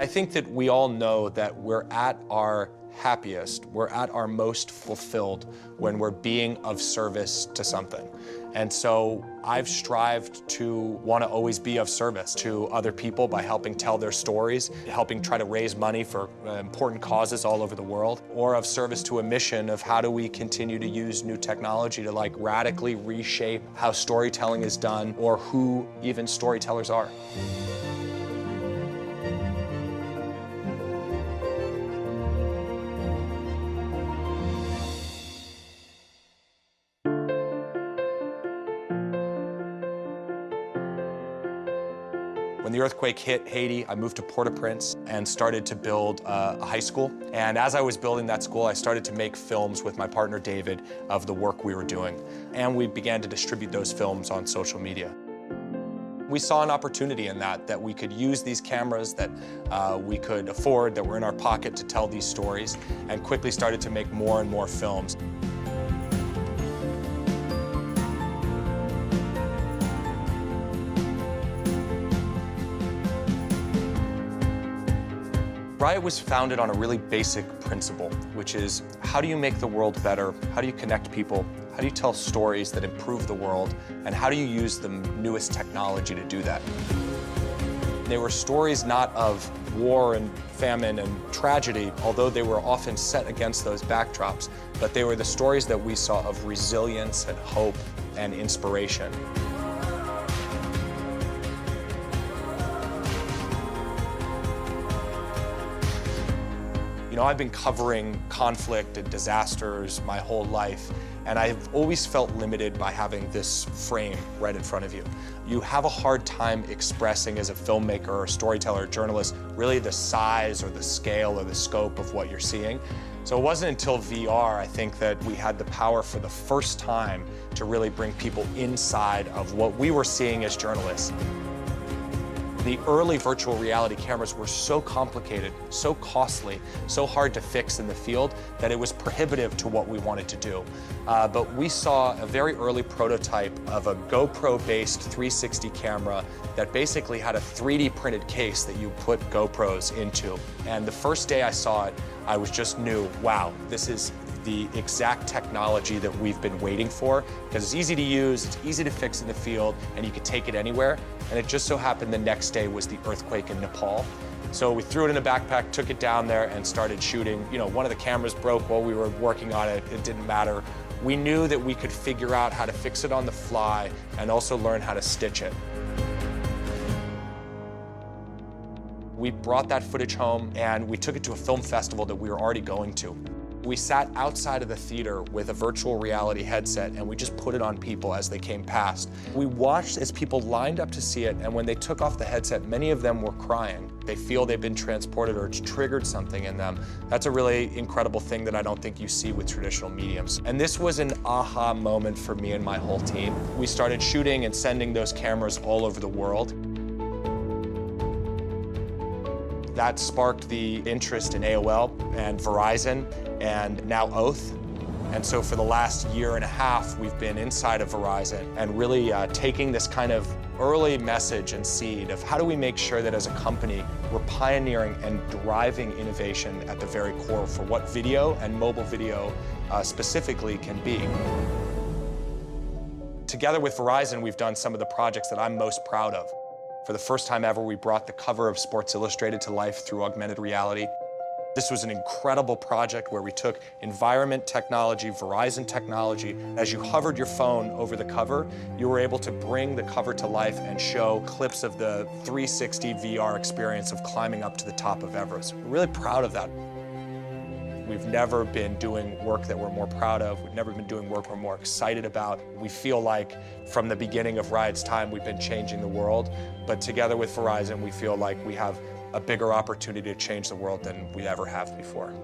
I think that we all know that we're at our happiest, we're at our most fulfilled when we're being of service to something. And so I've strived to want to always be of service to other people by helping tell their stories, helping try to raise money for important causes all over the world, or of service to a mission of how do we continue to use new technology to like radically reshape how storytelling is done or who even storytellers are. When the earthquake hit Haiti, I moved to Port-au-Prince and started to build a high school. And as I was building that school, I started to make films with my partner David of the work we were doing. And we began to distribute those films on social media. We saw an opportunity in that we could use these cameras that we could afford, that were in our pocket to tell these stories, and quickly started to make more and more films. RYOT was founded on a really basic principle, which is how do you make the world better? How do you connect people? How do you tell stories that improve the world? And how do you use the newest technology to do that? They were stories not of war and famine and tragedy, although they were often set against those backdrops, but they were the stories that we saw of resilience and hope and inspiration. You know, I've been covering conflict and disasters my whole life, and I've always felt limited by having this frame right in front of you. You have a hard time expressing as a filmmaker or storyteller or journalist really the size or the scale or the scope of what you're seeing. So it wasn't until VR, I think, that we had the power for the first time to really bring people inside of what we were seeing as journalists. The early virtual reality cameras were so complicated, so costly, so hard to fix in the field that it was prohibitive to what we wanted to do. But we saw a very early prototype of a GoPro-based 360 camera that basically had a 3D printed case that you put GoPros into. And the first day I saw it, I just knew, wow, this is the exact technology that we've been waiting for, because it's easy to use, it's easy to fix in the field, and you could take it anywhere. And it just so happened the next day was the earthquake in Nepal. So we threw it in a backpack, took it down there, and started shooting. You know, one of the cameras broke while we were working on it. It didn't matter. We knew that we could figure out how to fix it on the fly and also learn how to stitch it. We brought that footage home and we took it to a film festival that we were already going to. We sat outside of the theater with a virtual reality headset and we just put it on people as they came past. We watched as people lined up to see it, and when they took off the headset, many of them were crying. They feel they've been transported or it's triggered something in them. That's a really incredible thing that I don't think you see with traditional mediums. And this was an aha moment for me and my whole team. We started shooting and sending those cameras all over the world. That sparked the interest in AOL and Verizon and now Oath. And so for the last year and a half, we've been inside of Verizon and really taking this kind of early message and seed of how do we make sure that as a company, we're pioneering and driving innovation at the very core for what video and mobile video specifically can be. Together with Verizon, we've done some of the projects that I'm most proud of. For the first time ever, we brought the cover of Sports Illustrated to life through augmented reality. This was an incredible project where we took environment technology, Verizon technology. As you hovered your phone over the cover, you were able to bring the cover to life and show clips of the 360 VR experience of climbing up to the top of Everest. We're really proud of that. We've never been doing work that we're more proud of. We've never been doing work we're more excited about. We feel like from the beginning of RYOT's time, we've been changing the world. But together with Verizon, we feel like we have a bigger opportunity to change the world than we ever have before.